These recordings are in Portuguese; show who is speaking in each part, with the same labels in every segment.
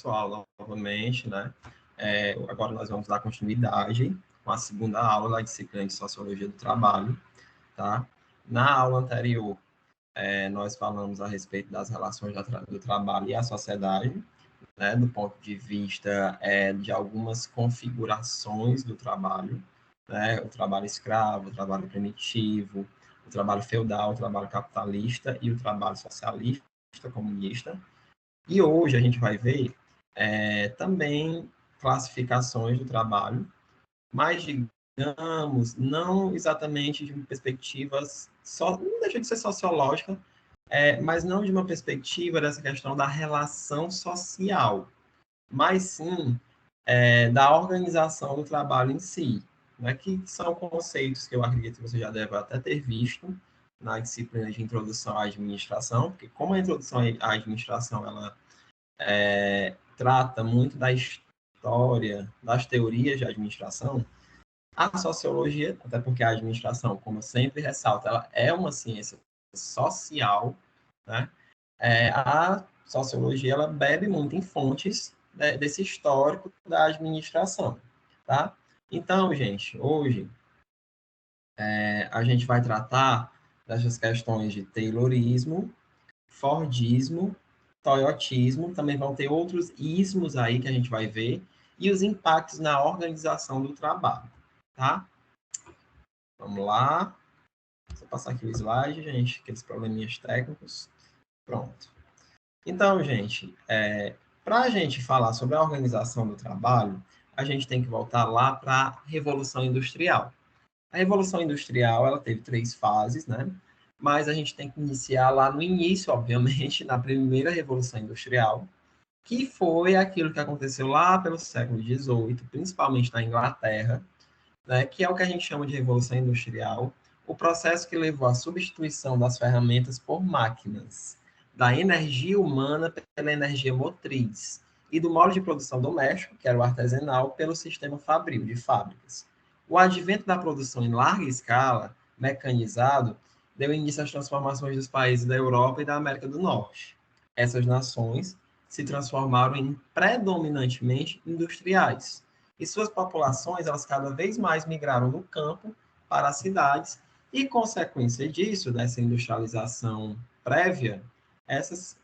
Speaker 1: pessoal, novamente, né? Agora nós vamos dar continuidade com a segunda aula da disciplina de Sociologia do Trabalho, tá? Na aula anterior, nós falamos a respeito das relações do trabalho e a sociedade, né? Do ponto de vista de algumas configurações do trabalho, né? O trabalho escravo, o trabalho primitivo, o trabalho feudal, o trabalho capitalista e o trabalho socialista, comunista. E hoje a gente vai ver também classificações do trabalho, mas, digamos, não exatamente de perspectivas, não deixa de ser sociológica, mas não de uma perspectiva dessa questão da relação social, mas sim da organização do trabalho em si, né, que são conceitos que eu acredito que você já deve até ter visto na disciplina de introdução à administração, porque como a introdução à administração ela trata muito da história, das teorias de administração, a sociologia, até porque a administração, como eu sempre ressalto, ela é uma ciência social, né? A sociologia ela bebe muito em fontes desse histórico da administração, tá? Então, gente, hoje a gente vai tratar dessas questões de Taylorismo, Fordismo, Toyotismo, também vão ter outros ismos aí que a gente vai ver, e os impactos na organização do trabalho, tá? Vamos lá. Vou passar aqui o slide, gente, aqueles probleminhas técnicos. Pronto. Então, gente, para a gente falar sobre a organização do trabalho, a gente tem que voltar lá para a Revolução Industrial. A Revolução Industrial, ela teve 3 fases, né? Mas a gente tem que iniciar lá no início, obviamente, na primeira Revolução Industrial, que foi aquilo que aconteceu lá pelo século XVIII, principalmente na Inglaterra, né? Que é o que a gente chama de Revolução Industrial, o processo que levou à substituição das ferramentas por máquinas, da energia humana pela energia motriz, e do modo de produção doméstico, que era o artesanal, pelo sistema fabril de fábricas. O advento da produção em larga escala, mecanizado, deu início às transformações dos países da Europa e da América do Norte. Essas nações se transformaram em predominantemente industriais, e suas populações elas cada vez mais migraram do campo para as cidades, e consequência disso, dessa industrialização prévia, esses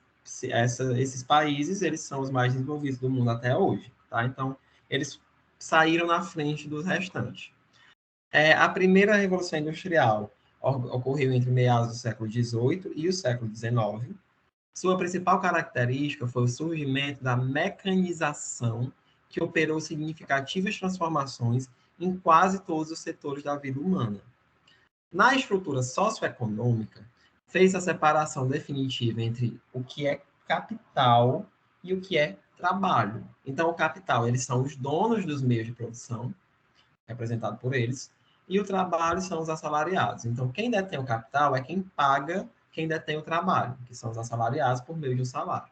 Speaker 1: países eles são os mais desenvolvidos do mundo até hoje, tá? Então, eles saíram na frente dos restantes. A primeira Revolução Industrial ocorreu entre meados do século XVIII e o século XIX. Sua principal característica foi o surgimento da mecanização, que operou significativas transformações em quase todos os setores da vida humana. Na estrutura socioeconômica, fez a separação definitiva entre o que é capital e o que é trabalho. Então, o capital, eles são os donos dos meios de produção, representado por eles, e o trabalho são os assalariados. Então, quem detém o capital é quem paga quem detém o trabalho, que são os assalariados por meio de um salário.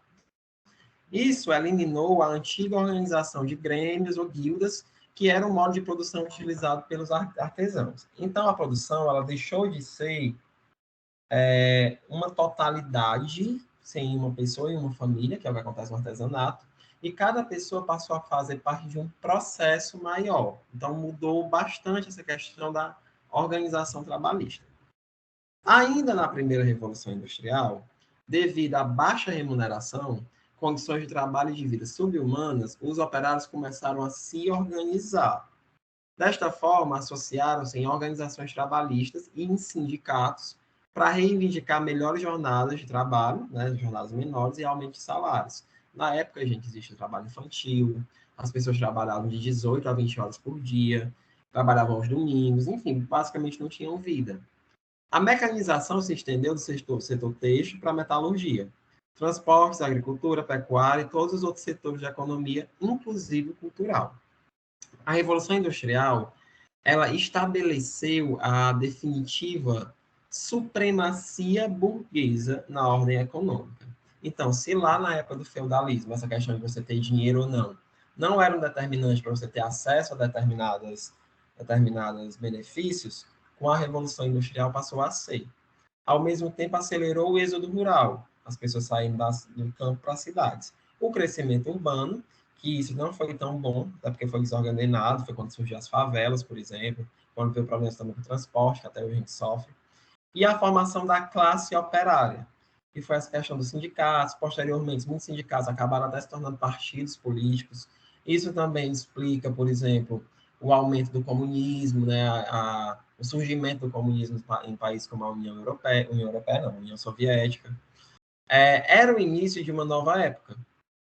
Speaker 1: Isso eliminou a antiga organização de grêmios ou guildas, que era um modo de produção utilizado pelos artesãos. Então, a produção ela deixou de ser uma totalidade, sem uma pessoa e uma família, que é o que acontece no artesanato, e cada pessoa passou a fazer parte de um processo maior. Então, mudou bastante essa questão da organização trabalhista. Ainda na primeira Revolução Industrial, devido à baixa remuneração, condições de trabalho e de vida subhumanas, os operários começaram a se organizar. Desta forma, associaram-se em organizações trabalhistas e em sindicatos para reivindicar melhores jornadas de trabalho, né, jornadas menores e aumento de salários. Na época, gente, existe o trabalho infantil, as pessoas trabalhavam de 18 a 20 horas por dia, trabalhavam aos domingos, enfim, basicamente não tinham vida. A mecanização se estendeu do setor têxtil para a metalurgia, transportes, agricultura, pecuária e todos os outros setores de economia, inclusive cultural. A Revolução Industrial, ela estabeleceu a definitiva supremacia burguesa na ordem econômica. Então, se lá na época do feudalismo, essa questão de você ter dinheiro ou não era um determinante para você ter acesso a determinados benefícios, com a Revolução Industrial passou a ser. Ao mesmo tempo, acelerou o êxodo rural, as pessoas saindo do campo para as cidades. o crescimento urbano, que isso não foi tão bom, até porque foi desorganizado, foi quando surgiu as favelas, por exemplo, quando teve problemas também com o transporte, que até hoje a gente sofre, e a formação da classe operária, que foi essa questão dos sindicatos. Posteriormente, muitos sindicatos acabaram até se tornando partidos políticos. Isso também explica, por exemplo, o aumento do comunismo, né, o surgimento do comunismo em países como a União Europeia não, a União Soviética. Era o início de uma nova época,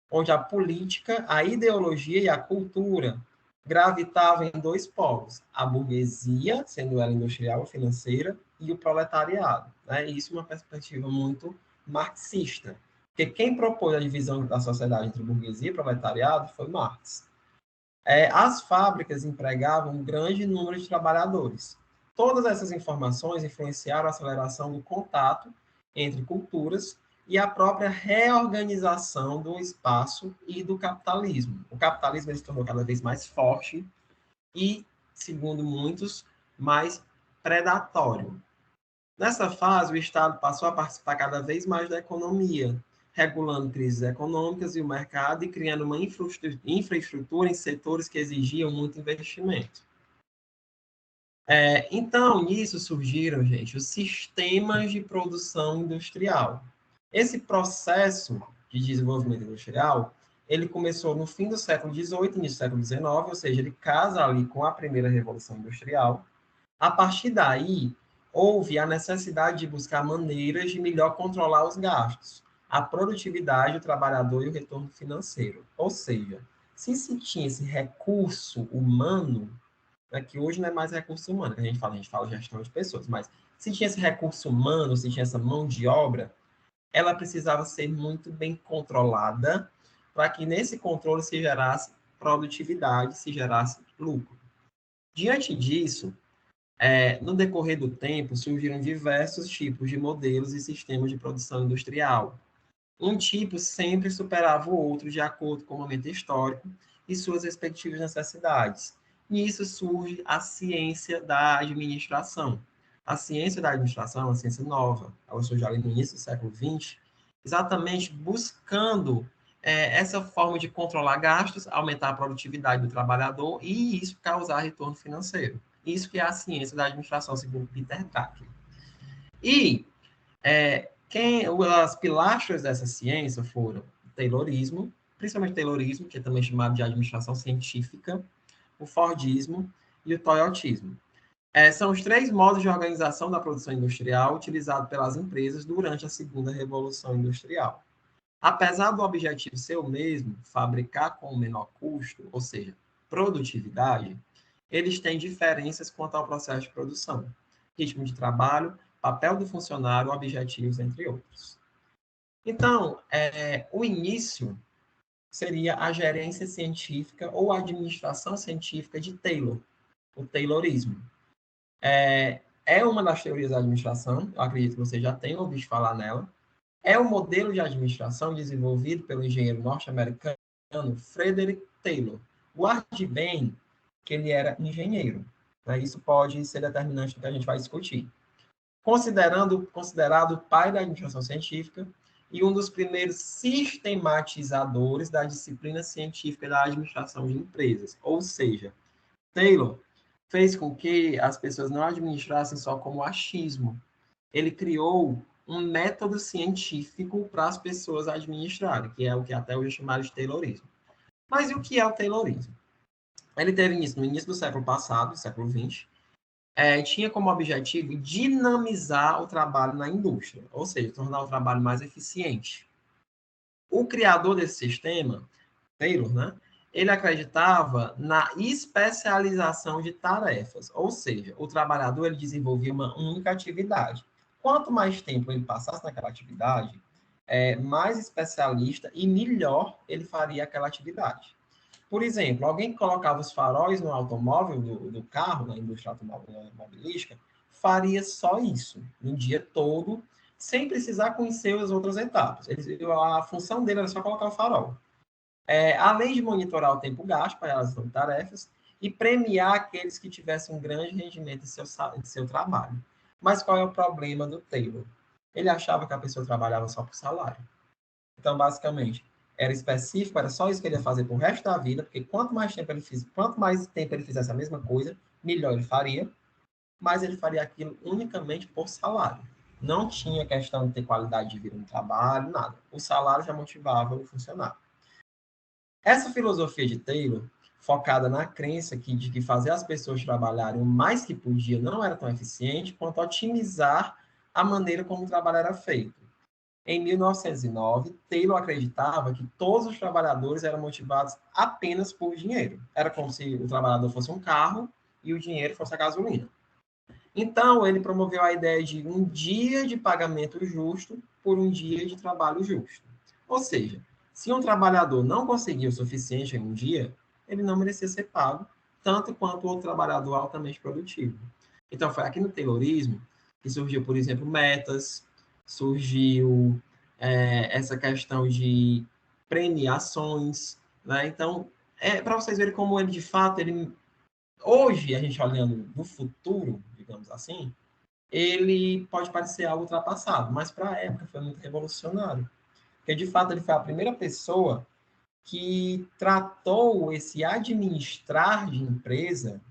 Speaker 1: onde a política, a ideologia e a cultura gravitavam em dois polos: a burguesia, sendo ela industrial ou financeira, e o proletariado. Né? Isso é uma perspectiva muito marxista, porque quem propôs a divisão da sociedade entre burguesia e proletariado foi Marx. As fábricas empregavam um grande número de trabalhadores. Todas essas informações influenciaram a aceleração do contato entre culturas e a própria reorganização do espaço e do capitalismo. O capitalismo se tornou cada vez mais forte e, segundo muitos, mais predatório. Nessa fase, o Estado passou a participar cada vez mais da economia, regulando crises econômicas e o mercado e criando uma infraestrutura em setores que exigiam muito investimento. Então, nisso surgiram, gente, os sistemas de produção industrial. Esse processo de desenvolvimento industrial, ele começou no fim do século XVIII, início do século XIX, ou seja, ele casa ali com a primeira Revolução Industrial. A partir daí, houve a necessidade de buscar maneiras de melhor controlar os gastos, a produtividade, o trabalhador e o retorno financeiro. Ou seja, se tinha esse recurso humano, né, que hoje não é mais recurso humano, que a gente fala gestão de pessoas, mas se tinha esse recurso humano, se tinha essa mão de obra, ela precisava ser muito bem controlada para que nesse controle se gerasse produtividade, se gerasse lucro. Diante disso, no decorrer do tempo, surgiram diversos tipos de modelos e sistemas de produção industrial. Um tipo sempre superava o outro de acordo com o momento histórico e suas respectivas necessidades. Nisso surge a ciência da administração. A ciência da administração é uma ciência nova. Ela surgiu ali no início do século XX, exatamente buscando essa forma de controlar gastos, aumentar a produtividade do trabalhador e isso causar retorno financeiro. Isso que é a ciência da administração, segundo Peter Drucker. E as pilastras dessa ciência foram o Taylorismo, principalmente o Taylorismo, que é também chamado de administração científica, o Fordismo e o Toyotismo. São os três modos de organização da produção industrial utilizados pelas empresas durante a segunda Revolução Industrial. Apesar do objetivo ser o mesmo, fabricar com o menor custo, ou seja, produtividade, eles têm diferenças quanto ao processo de produção, ritmo de trabalho, papel do funcionário, objetivos, entre outros. Então, o início seria a gerência científica ou a administração científica de Taylor, o Taylorismo. É uma das teorias da administração, eu acredito que você já tenha ouvido falar nela. É um modelo de administração desenvolvido pelo engenheiro norte-americano Frederick Taylor. Guarde bem que ele era engenheiro. Né? Isso pode ser determinante do que a gente vai discutir. Considerado o pai da administração científica e um dos primeiros sistematizadores da disciplina científica da administração de empresas. Ou seja, Taylor fez com que as pessoas não administrassem só como achismo. Ele criou um método científico para as pessoas administrarem, que é o que até hoje é chamado de Taylorismo. Mas e o que é o Taylorismo? Ele teve início no início do século passado, século XX, tinha como objetivo dinamizar o trabalho na indústria, ou seja, tornar o trabalho mais eficiente. O criador desse sistema, Taylor, né, ele acreditava na especialização de tarefas, ou seja, o trabalhador ele desenvolvia uma única atividade. Quanto mais tempo ele passasse naquela atividade, mais especialista e melhor ele faria aquela atividade. Por exemplo, alguém que colocava os faróis no automóvel do carro, na indústria automobilística, faria só isso, no dia todo, sem precisar conhecer as outras etapas. A função dele era só colocar o farol. Além de monitorar o tempo gasto para a realização de tarefas e premiar aqueles que tivessem um grande rendimento em seu trabalho. Mas qual é o problema do Taylor? Ele achava que a pessoa trabalhava só por salário. Então, basicamente, era específico, era só isso que ele ia fazer pro resto da vida, porque quanto mais tempo ele fizesse a mesma coisa, melhor ele faria, mas ele faria aquilo unicamente por salário. Não tinha questão de ter qualidade de vida no trabalho, nada. O salário já motivava o funcionário. Essa filosofia de Taylor, focada na crença de que fazer as pessoas trabalharem o mais que podia não era tão eficiente quanto otimizar a maneira como o trabalho era feito. Em 1909, Taylor acreditava que todos os trabalhadores eram motivados apenas por dinheiro. Era como se o trabalhador fosse um carro e o dinheiro fosse a gasolina. Então, ele promoveu a ideia de um dia de pagamento justo por um dia de trabalho justo. Ou seja, se um trabalhador não conseguiu o suficiente em um dia, ele não merecia ser pago, tanto quanto outro trabalhador altamente produtivo. Então, foi aqui no Taylorismo que surgiu, por exemplo, metas, surgiu essa questão de premiações, né? Então, para vocês verem como ele, de fato, hoje, a gente olhando do futuro, digamos assim, ele pode parecer algo ultrapassado, mas para a época foi muito revolucionário. Porque, de fato, ele foi a primeira pessoa que tratou esse administrar de empresa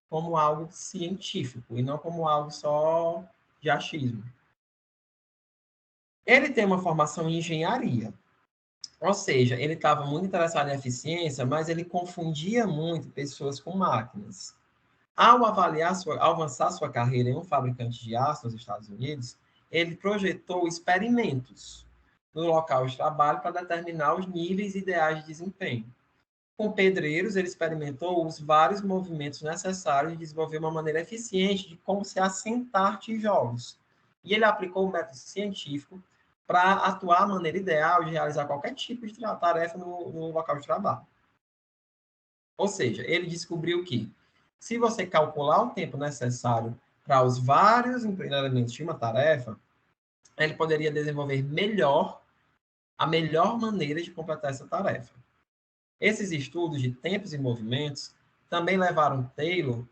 Speaker 1: como algo científico e não como algo só de achismo. Ele tem uma formação em engenharia, ou seja, ele estava muito interessado em eficiência, mas ele confundia muito pessoas com máquinas. Ao avançar sua carreira em um fabricante de aço nos Estados Unidos, ele projetou experimentos no local de trabalho para determinar os níveis ideais de desempenho. Com pedreiros, ele experimentou os vários movimentos necessários de desenvolver uma maneira eficiente de como se assentar tijolos. E ele aplicou o método científico para atuar a maneira ideal de realizar qualquer tipo de tarefa no local de trabalho. Ou seja, ele descobriu que, se você calcular o tempo necessário para os vários elementos de uma tarefa, ele poderia desenvolver a melhor maneira de completar essa tarefa. Esses estudos de tempos e movimentos também levaram Taylor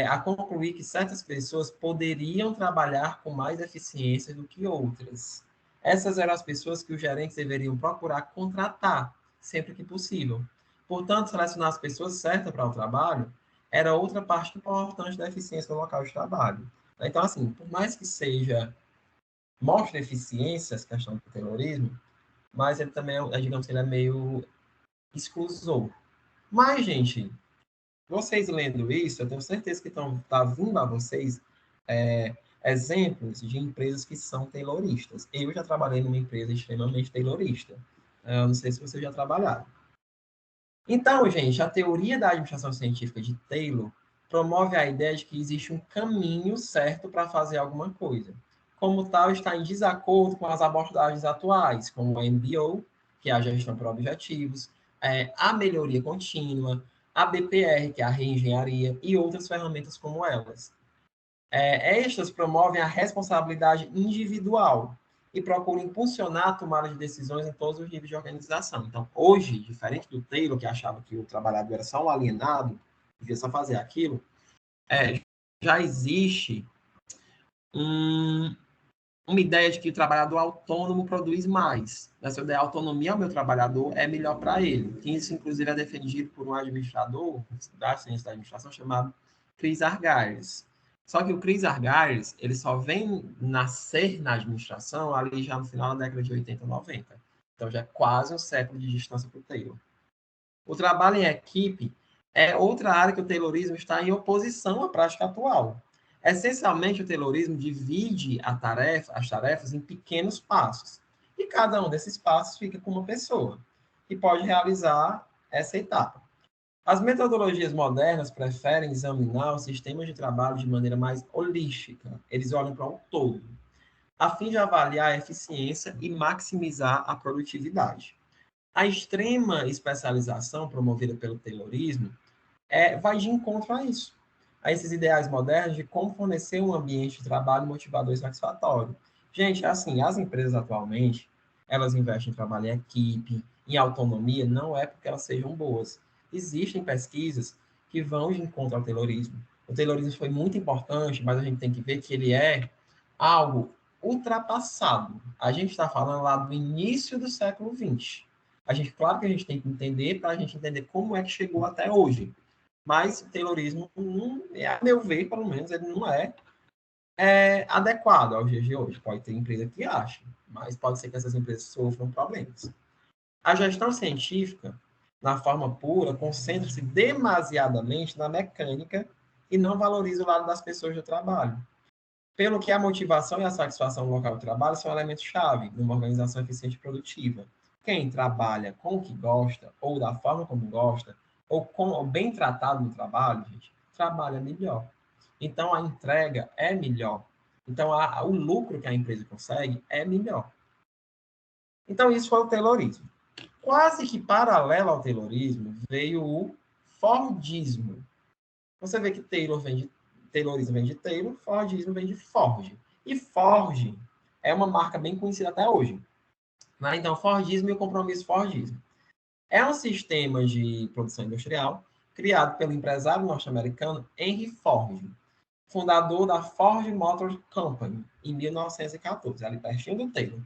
Speaker 1: a concluir que certas pessoas poderiam trabalhar com mais eficiência do que outras. Essas eram as pessoas que os gerentes deveriam procurar contratar, sempre que possível. Portanto, selecionar as pessoas certas para o trabalho era outra parte importante da eficiência no local de trabalho. Então, assim, por mais que mostre eficiência, essa questão do terrorismo, mas ele também, digamos que ele é meio exclusor. Mas, gente, vocês lendo isso, eu tenho certeza que tá vindo a vocês exemplos de empresas que são tayloristas. Eu já trabalhei numa empresa extremamente taylorista. Eu não sei se vocês já trabalharam. Então, gente, a teoria da administração científica de Taylor promove a ideia de que existe um caminho certo para fazer alguma coisa. Como tal, está em desacordo com as abordagens atuais, como o MBO, que é a gestão por objetivos, a melhoria contínua, a BPR, que é a reengenharia, e outras ferramentas como elas. Estas promovem a responsabilidade individual e procuram impulsionar a tomada de decisões em todos os níveis de organização. Então, hoje, diferente do Taylor, que achava que o trabalhador era só um alienado, devia só fazer aquilo, já existe uma ideia de que o trabalhador autônomo produz mais. Essa ideia de autonomia ao meu trabalhador é melhor para ele. Isso, inclusive, é defendido por um administrador da ciência da administração chamado Chris Argyres. Só que o Chris Argyres, ele só vem nascer na administração ali já no final da década de 80, 90. Então, já é quase um século de distância para o Taylor. O trabalho em equipe é outra área que o Taylorismo está em oposição à prática atual. Essencialmente, o Taylorismo divide as tarefas em pequenos passos. E cada um desses passos fica com uma pessoa, que pode realizar essa etapa. As metodologias modernas preferem examinar os sistemas de trabalho de maneira mais holística. Eles olham para o todo, a fim de avaliar a eficiência e maximizar a produtividade. A extrema especialização promovida pelo Taylorismo vai de encontro a isso, a esses ideais modernos de como fornecer um ambiente de trabalho motivador e satisfatório. Gente, assim, as empresas atualmente, elas investem em trabalho em equipe, em autonomia, não é porque elas sejam boas. Existem pesquisas que vão de encontro ao Taylorismo. O Taylorismo foi muito importante, mas a gente tem que ver que ele é algo ultrapassado. A gente está falando lá do início do século XX. Claro que a gente tem que entender para a gente entender como é que chegou até hoje. Mas o Taylorismo, a meu ver, pelo menos, ele não é adequado aos dias de hoje. Pode ter empresa que acha, mas pode ser que essas empresas sofram problemas. A gestão científica, na forma pura, concentra-se demasiadamente na mecânica e não valoriza o lado das pessoas do trabalho. Pelo que a motivação e a satisfação no local de trabalho são elementos-chave numa organização eficiente e produtiva. Quem trabalha com o que gosta, ou da forma como gosta, ou bem tratado no trabalho, gente, trabalha melhor. Então, a entrega é melhor. Então, o lucro que a empresa consegue é melhor. Então, isso foi o Taylorismo. Quase que paralelo ao Taylorismo veio o Fordismo. Você vê que Taylorismo vem de Taylor, Fordismo vem de Ford. E Ford é uma marca bem conhecida até hoje. Né? Então, Fordismo e o compromisso Fordismo. É um sistema de produção industrial criado pelo empresário norte-americano Henry Ford, fundador da Ford Motor Company, em 1914, ali pertinho do Taylor.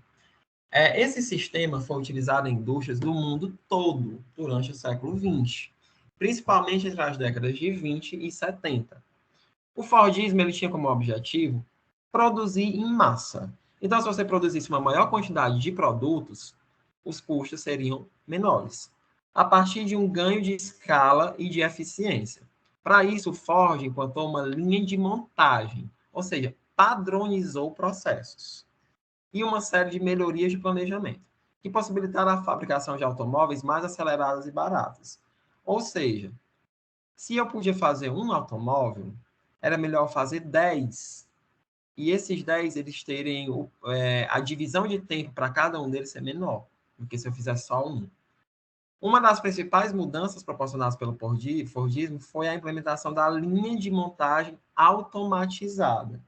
Speaker 1: Esse sistema foi utilizado em indústrias do mundo todo durante o século XX, principalmente entre as décadas de 20 e 70. O Fordismo ele tinha como objetivo produzir em massa. Então, se você produzisse uma maior quantidade de produtos, os custos seriam menores, a partir de um ganho de escala e de eficiência. Para isso, o Ford implantou uma linha de montagem, ou seja, padronizou processos e uma série de melhorias de planejamento, que possibilitaram a fabricação de automóveis mais aceleradas e baratas. Ou seja, se eu podia fazer um automóvel, era melhor fazer 10. E esses 10, eles terem a divisão de tempo para cada um deles ser menor do que se eu fizesse só um. Uma das principais mudanças proporcionadas pelo Fordismo foi a implementação da linha de montagem automatizada.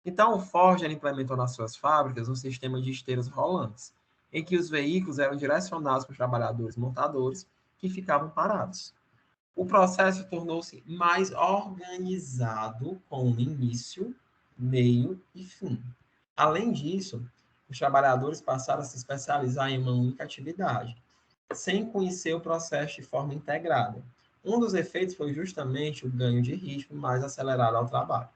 Speaker 1: Então, o Ford implementou nas suas fábricas um sistema de esteiras rolantes, em que os veículos eram direcionados para os trabalhadores montadores que ficavam parados. O processo tornou-se mais organizado, com início, meio e fim. Além disso, os trabalhadores passaram a se especializar em uma única atividade, sem conhecer o processo de forma integrada. Um dos efeitos foi justamente o ganho de ritmo mais acelerado ao trabalho.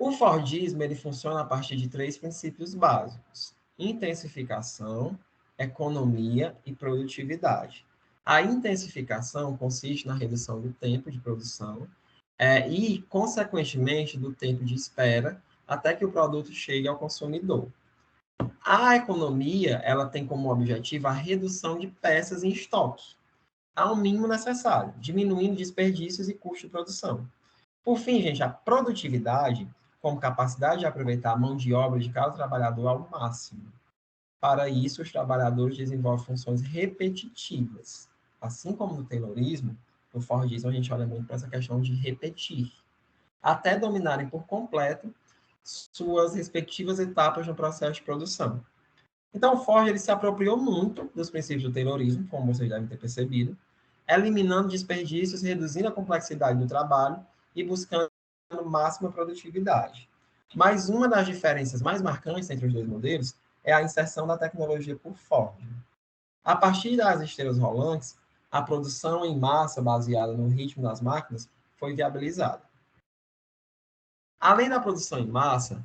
Speaker 1: O Fordismo ele funciona a partir de 3 princípios básicos: intensificação, economia e produtividade. A intensificação consiste na redução do tempo de produção e, consequentemente, do tempo de espera até que o produto chegue ao consumidor. A economia ela tem como objetivo a redução de peças em estoque ao mínimo necessário, diminuindo desperdícios e custo de produção. Por fim, gente, a produtividade, como capacidade de aproveitar a mão de obra de cada trabalhador ao máximo. Para isso, os trabalhadores desenvolvem funções repetitivas. Assim como no Taylorismo, no Fordismo a gente olha muito para essa questão de repetir, até dominarem por completo suas respectivas etapas no processo de produção. Então, o Ford ele se apropriou muito dos princípios do Taylorismo, como vocês devem ter percebido, eliminando desperdícios, reduzindo a complexidade do trabalho e buscando máxima produtividade. Mas uma das diferenças mais marcantes entre os dois modelos é a inserção da tecnologia por Ford. A partir das esteiras rolantes, a produção em massa baseada no ritmo das máquinas foi viabilizada. Além da produção em massa,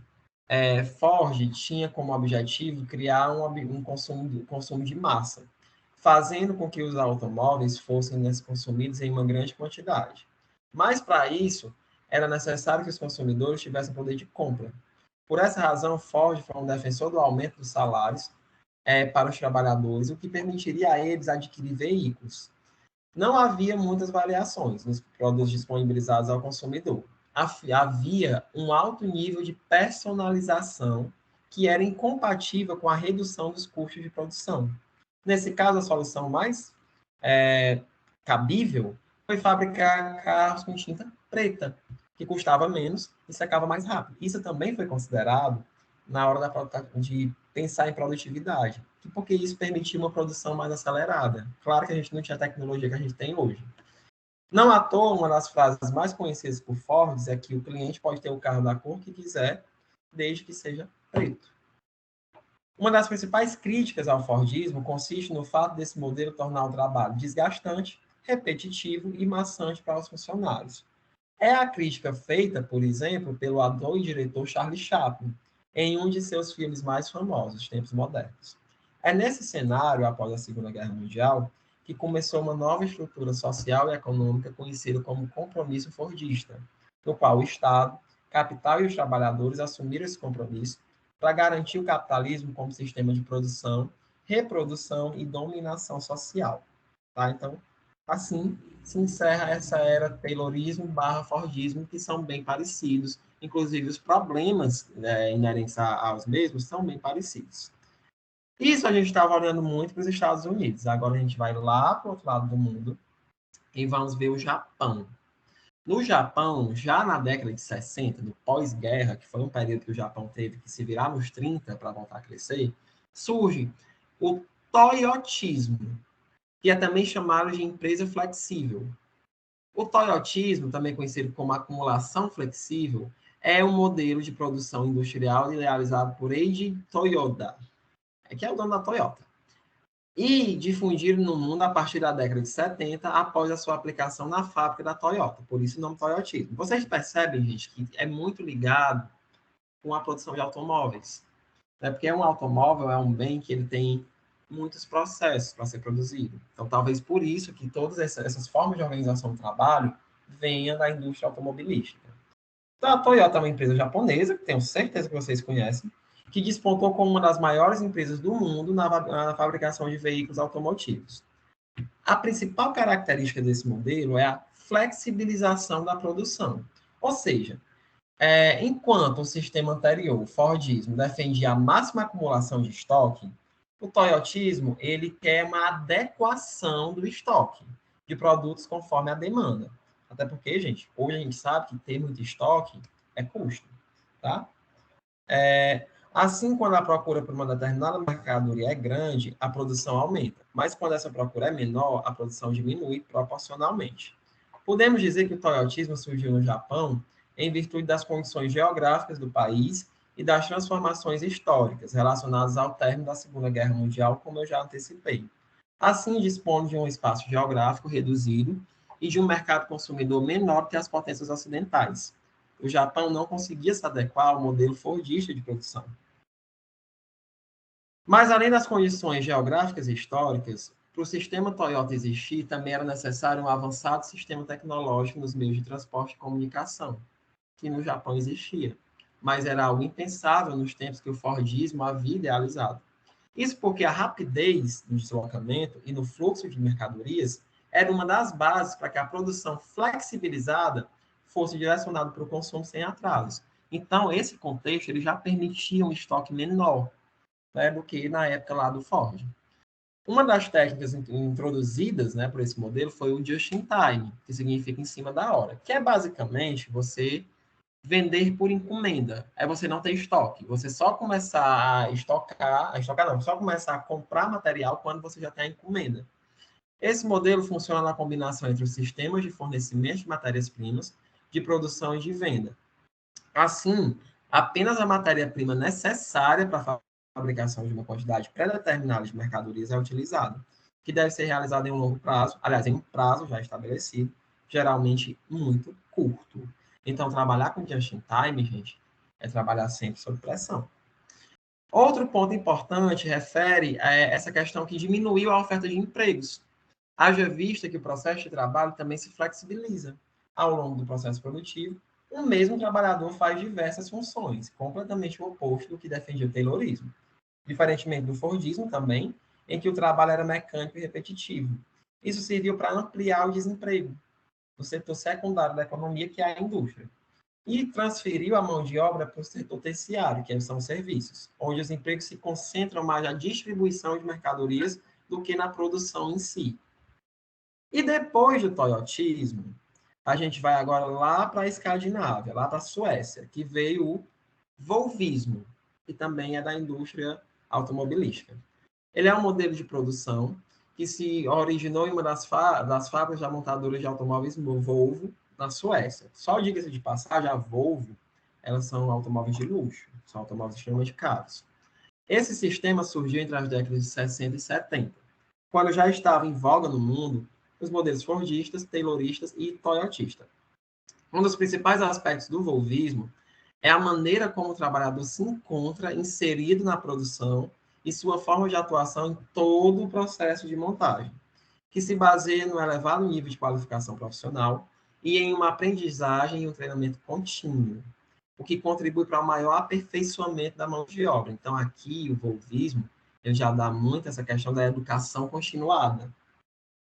Speaker 1: Ford tinha como objetivo criar um consumo de massa, fazendo com que os automóveis fossem consumidos em uma grande quantidade. Mas, para isso, era necessário que os consumidores tivessem poder de compra. Por essa razão, Ford foi um defensor do aumento dos salários para os trabalhadores, o que permitiria a eles adquirir veículos. Não havia muitas variações nos produtos disponibilizados ao consumidor. Havia um alto nível de personalização que era incompatível com a redução dos custos de produção. Nesse caso, a solução mais cabível foi fabricar carros com tinta preta, que custava menos e secava mais rápido. Isso também foi considerado na hora de pensar em produtividade, porque isso permitia uma produção mais acelerada. Claro que a gente não tinha a tecnologia que a gente tem hoje. Não à toa, uma das frases mais conhecidas por Ford é que o cliente pode ter o carro da cor que quiser, desde que seja preto. Uma das principais críticas ao Fordismo consiste no fato desse modelo tornar o trabalho desgastante, repetitivo e maçante para os funcionários. É a crítica feita, por exemplo, pelo ator e diretor Charlie Chaplin, em um de seus filmes mais famosos, Tempos Modernos. É nesse cenário, após a Segunda Guerra Mundial, que começou uma nova estrutura social e econômica conhecida como compromisso fordista, no qual o Estado, capital e os trabalhadores assumiram esse compromisso para garantir o capitalismo como sistema de produção, reprodução e dominação social. Tá? Então, assim se encerra essa era Taylorismo barra Fordismo, que são bem parecidos, inclusive os problemas inerentes aos mesmos são bem parecidos. Isso a gente estava olhando muito para os Estados Unidos. Agora a gente vai lá para o outro lado do mundo e vamos ver o Japão. No Japão, já na década de 60, no pós-guerra, que foi um período que o Japão teve que se virar nos 30 para voltar a crescer, surge o toyotismo, que é também chamado de empresa flexível. O toyotismo, também conhecido como acumulação flexível, é um modelo de produção industrial idealizado por Eiji Toyoda, que é o dono da Toyota, e difundido no mundo a partir da década de 70, após a sua aplicação na fábrica da Toyota. Por isso o nome toyotismo. Vocês percebem, gente, que é muito ligado com a produção de automóveis. Né? Porque um automóvel é um bem que ele tem muitos processos para ser produzido. Então, talvez por isso que todas essas formas de organização do trabalho venham da indústria automobilística. Então, a Toyota é uma empresa japonesa, que tenho certeza que vocês conhecem, que despontou como uma das maiores empresas do mundo na fabricação de veículos automotivos. A principal característica desse modelo é a flexibilização da produção. Ou seja, enquanto o sistema anterior, o Fordismo, defendia a máxima acumulação de estoque, o Toyotismo ele quer uma adequação do estoque de produtos conforme a demanda. Até porque, gente, hoje a gente sabe que ter muito estoque é custo, tá? Assim, quando a procura por uma determinada mercadoria é grande, a produção aumenta. Mas quando essa procura é menor, a produção diminui proporcionalmente. Podemos dizer que o toyotismo surgiu no Japão em virtude das condições geográficas do país e das transformações históricas relacionadas ao término da Segunda Guerra Mundial, como eu já antecipei. Assim, dispõe de um espaço geográfico reduzido e de um mercado consumidor menor que as potências ocidentais. O Japão não conseguia se adequar ao modelo fordista de produção. Mas, além das condições geográficas e históricas, para o sistema Toyota existir, também era necessário um avançado sistema tecnológico nos meios de transporte e comunicação, que no Japão existia, mas era algo impensável nos tempos que o Fordismo havia idealizado. Isso porque a rapidez no deslocamento e no fluxo de mercadorias era uma das bases para que a produção flexibilizada fosse direcionada para o consumo sem atrasos. Então, esse contexto ele já permitia um estoque menor, né, do que na época lá do Ford. Uma das técnicas introduzidas, né, por esse modelo foi o just in time, que significa em cima da hora, que é basicamente você vender por encomenda. É você não ter estoque, você só começar a estocar não, só começar a comprar material quando você já tem a encomenda. Esse modelo funciona na combinação entre os sistemas de fornecimento de matérias-primas, de produção e de venda. Assim, apenas a matéria-prima necessária para a fabricação de uma quantidade pré-determinada de mercadorias é utilizada, que deve ser realizada em um longo prazo, aliás, em um prazo já estabelecido, geralmente muito curto. Então, trabalhar com just-in-time, gente, é trabalhar sempre sob pressão. Outro ponto importante refere a essa questão que diminuiu a oferta de empregos. Haja vista que o processo de trabalho também se flexibiliza. Ao longo do processo produtivo, o mesmo trabalhador faz diversas funções, completamente o oposto do que defendia o Taylorismo. Diferentemente do Fordismo também, em que o trabalho era mecânico e repetitivo. Isso serviu para ampliar o desemprego no setor secundário da economia, que é a indústria, e transferiu a mão de obra para o setor terciário, que são os serviços, onde os empregos se concentram mais na distribuição de mercadorias do que na produção em si. E depois do toyotismo, a gente vai agora lá para a Escandinávia, lá para a Suécia, que veio o volvismo, que também é da indústria automobilística. Ele é um modelo de produção que se originou em uma das fábricas da montadora de automóveis Volvo, na Suécia. Só diga-se de passagem, a Volvo, elas são automóveis de luxo, são automóveis extremamente caros. Esse sistema surgiu entre as décadas de 60 e 70, quando já estava em voga no mundo os modelos fordistas, tayloristas e toyotistas. Um dos principais aspectos do volvismo é a maneira como o trabalhador se encontra inserido na produção e sua forma de atuação em todo o processo de montagem, que se baseia no elevado nível de qualificação profissional e em uma aprendizagem e um treinamento contínuo, o que contribui para o maior aperfeiçoamento da mão de obra. Então, aqui, o volvismo, ele já dá muito essa questão da educação continuada.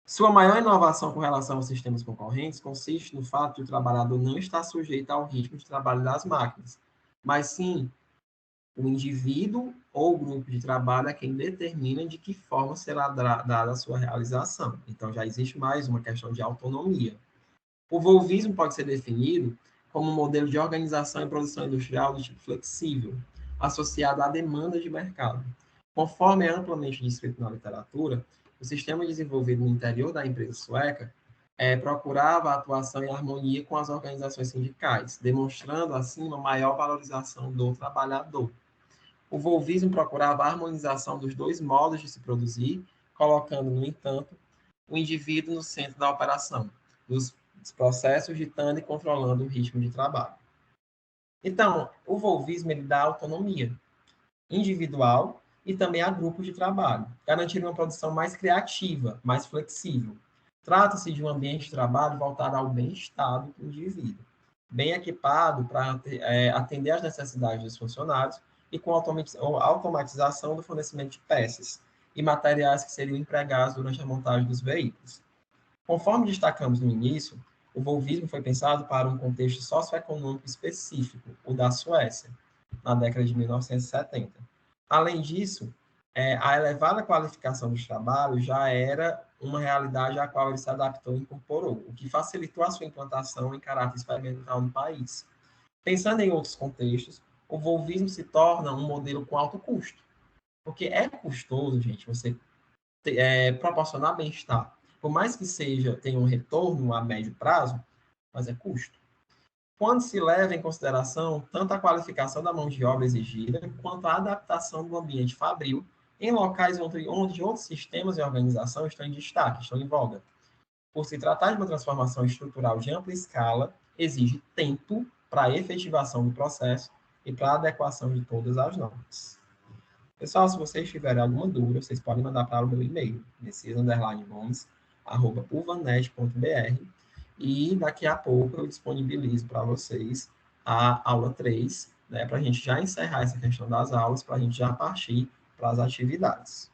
Speaker 1: Sua maior inovação com relação aos sistemas concorrentes consiste no fato de o trabalhador não estar sujeito ao ritmo de trabalho das máquinas, mas sim o indivíduo ou o grupo de trabalho é quem determina de que forma será dada a sua realização. Então, já existe mais uma questão de autonomia. O volvismo pode ser definido como um modelo de organização e produção industrial do tipo flexível, associado à demanda de mercado. Conforme é amplamente descrito na literatura, o sistema desenvolvido no interior da empresa sueca procurava a atuação em harmonia com as organizações sindicais, demonstrando assim uma maior valorização do trabalhador. O volvismo procurava a harmonização dos dois modos de se produzir, colocando, no entanto, o indivíduo no centro da operação, dos processos, ditando e controlando o ritmo de trabalho. Então, o volvismo ele dá autonomia individual e também a grupos de trabalho, garantindo uma produção mais criativa, mais flexível. Trata-se de um ambiente de trabalho voltado ao bem-estar do indivíduo, bem equipado para atender às necessidades dos funcionários e com automatização do fornecimento de peças e materiais que seriam empregados durante a montagem dos veículos. Conforme destacamos no início, o volvismo foi pensado para um contexto socioeconômico específico, o da Suécia, na década de 1970. Além disso, a elevada qualificação dos trabalhos já era uma realidade à qual ele se adaptou e incorporou, o que facilitou a sua implantação em caráter experimental no país. Pensando em outros contextos, o volvismo se torna um modelo com alto custo, porque é custoso, gente, você proporcionar bem-estar. Por mais que tenha um retorno a médio prazo, mas é custo. Quando se leva em consideração tanto a qualificação da mão de obra exigida, quanto a adaptação do ambiente fabril em locais onde outros sistemas de organização estão em destaque, estão em voga. Por se tratar de uma transformação estrutural de ampla escala, exige tempo para a efetivação do processo e para a adequação de todas as normas. Pessoal, se vocês tiverem alguma dúvida, vocês podem mandar para o meu e-mail, messias_gomes@uvanet.br, e daqui a pouco eu disponibilizo para vocês a aula 3, né, para a gente já encerrar essa questão das aulas, para a gente já partir para as atividades.